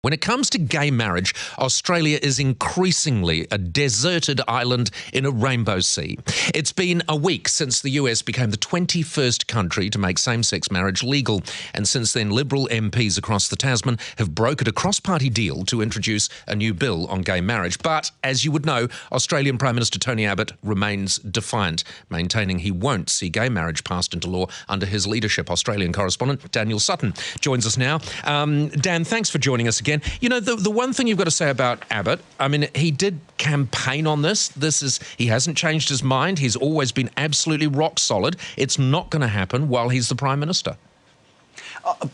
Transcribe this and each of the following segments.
When it comes to gay marriage, Australia is increasingly a deserted island in a rainbow sea. It's been a week since the US became the 21st country to make same-sex marriage legal, and since then Liberal MPs across the Tasman have brokered a cross-party deal to introduce a new bill on gay marriage. But, as you would know, Australian Prime Minister Tony Abbott remains defiant, maintaining he won't see gay marriage passed into law under his leadership. Australian correspondent Daniel Sutton joins us now. Dan, thanks for joining us again. You know, the one thing you've got to say about Abbott, I mean, he did campaign on this. He hasn't changed his mind. He's always been absolutely rock solid. It's not going to happen while he's the Prime Minister.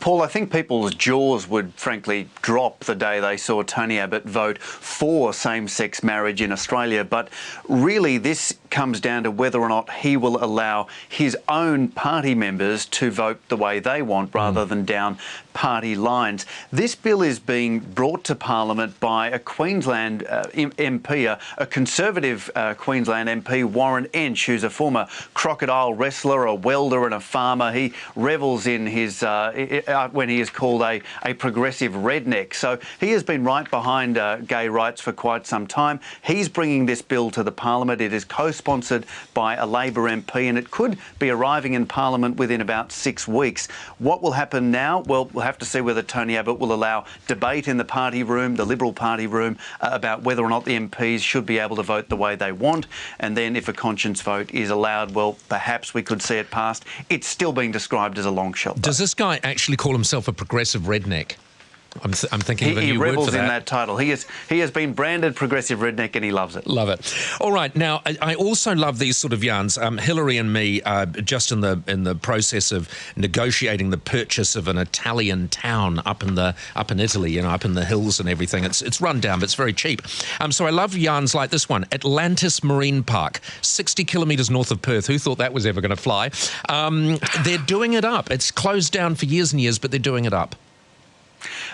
Paul, I think people's jaws would frankly drop the day they saw Tony Abbott vote for same-sex marriage in Australia. But really, this comes down to whether or not he will allow his own party members to vote the way they want rather than down party lines. This bill is being brought to Parliament by a Queensland MP, a Conservative Queensland MP, Warren Entsch, who's a former crocodile wrestler, a welder and a farmer. He revels in his when he is called a progressive redneck. So he has been right behind gay rights for quite some time. He's bringing this bill to the Parliament. It is co-sponsored by a Labor MP, and it could be arriving in Parliament within about 6 weeks. What will happen now? Well, we'll have to see whether Tony Abbott will allow debate in the party room, the Liberal party room, about whether or not the MPs should be able to vote the way they want. And then if a conscience vote is allowed, well, perhaps we could see it passed. It's still being described as a long shot, though. Does this guy actually call himself a progressive redneck? I'm thinking of a new word for that. He revels in that title. He has been branded progressive redneck and he loves it. Love it. All right. Now, I also love these sort of yarns. Hillary and me are just in the process of negotiating the purchase of an Italian town up in Italy, you know, up in the hills and everything. It's run down, but it's very cheap. So I love yarns like this one. Atlantis Marine Park, 60 kilometres north of Perth. Who thought that was ever going to fly? They're doing it up. It's closed down for years and years, but they're doing it up.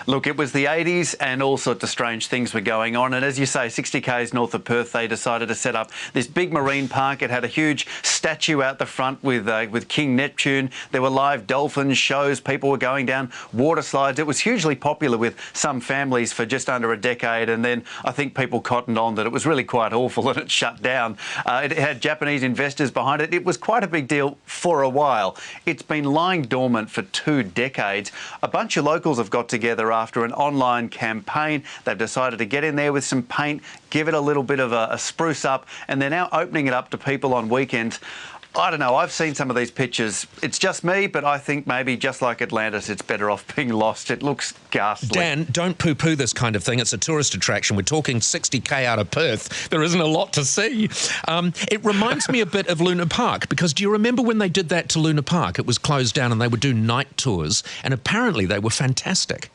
Look, it was the 80s and all sorts of strange things were going on. And as you say, 60 k's north of Perth, they decided to set up this big marine park. It had a huge statue out the front with King Neptune. There were live dolphin shows. People were going down water slides. It was hugely popular with some families for just under a decade. And then I think people cottoned on that it was really quite awful and it shut down. It had Japanese investors behind it. It was quite a big deal for a while. It's been lying dormant for 2 decades. A bunch of locals have got together after an online campaign. They've decided to get in there with some paint, give it a little bit of a spruce up, and they're now opening it up to people on weekends. I don't know, I've seen some of these pictures. It's just me, but I think maybe just like Atlantis, it's better off being lost. It looks ghastly. Dan, don't poo-poo this kind of thing. It's a tourist attraction. We're talking 60k out of Perth. There isn't a lot to see. It reminds me a bit of Luna Park, because do you remember when they did that to Luna Park? It was closed down and they would do night tours, and apparently they were fantastic.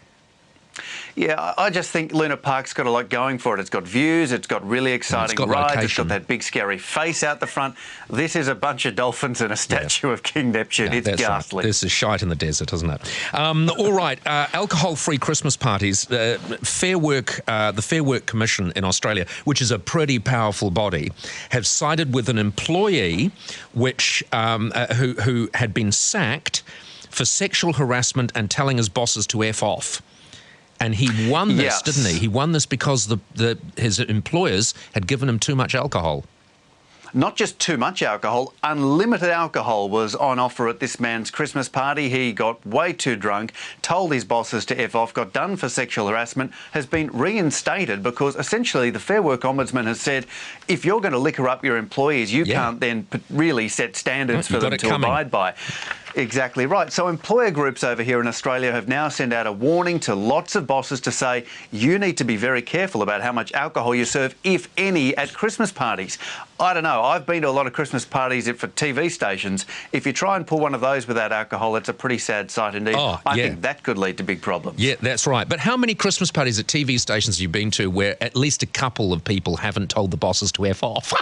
Yeah, I just think Luna Park's got a lot going for it. It's got views, it's got really exciting rides, location. It's got that big scary face out the front. This is a bunch of dolphins and a statue of King Neptune. It's ghastly. Right. This is shite in the desert, isn't it? All right, alcohol-free Christmas parties. The Fair Work Commission in Australia, which is a pretty powerful body, have sided with an employee who had been sacked for sexual harassment and telling his bosses to F off. And he won this, yes, didn't he? He won this because his employers had given him too much alcohol. Not just too much alcohol, unlimited alcohol was on offer at this man's Christmas party. He got way too drunk, told his bosses to F off, got done for sexual harassment, has been reinstated because essentially the Fair Work Ombudsman has said if you're going to liquor up your employees, you can't then really set standards for them to abide by. Exactly right. So employer groups over here in Australia have now sent out a warning to lots of bosses to say you need to be very careful about how much alcohol you serve, if any, at Christmas parties. I don't know. I've been to a lot of Christmas parties for TV stations. If you try and pull one of those without alcohol, it's a pretty sad sight indeed. I think that could lead to big problems. Yeah, that's right. But how many Christmas parties at TV stations have you been to where at least a couple of people haven't told the bosses to F off?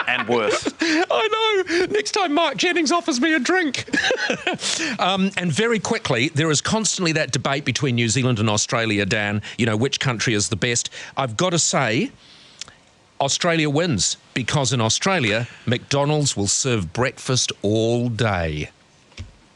And worse. I know. Next time Mark Jennings offers me a drink. And very quickly, there is constantly that debate between New Zealand and Australia, Dan, you know, which country is the best. I've got to say, Australia wins, because in Australia, McDonald's will serve breakfast all day.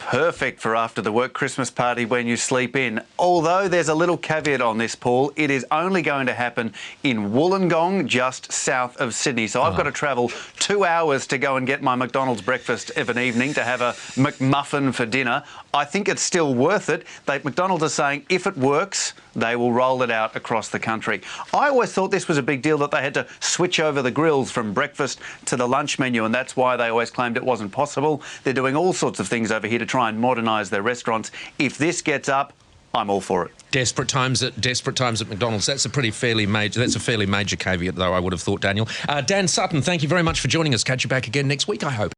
perfect for after the work Christmas party when you sleep in. Although there's a little caveat on this, Paul, it is only going to happen in Wollongong, just south of Sydney. So I've got to travel 2 hours to go and get my McDonald's breakfast of an evening to have a McMuffin for dinner. I think it's still worth it. McDonald's are saying if it works, they will roll it out across the country. I always thought this was a big deal that they had to switch over the grills from breakfast to the lunch menu, and that's why they always claimed it wasn't possible. They're doing all sorts of things over here to try and modernise their restaurants. If this gets up, I'm all for it. Desperate times at McDonald's. That's a fairly major caveat, though, I would have thought, Daniel. Dan Sutton, thank you very much for joining us. Catch you back again next week, I hope.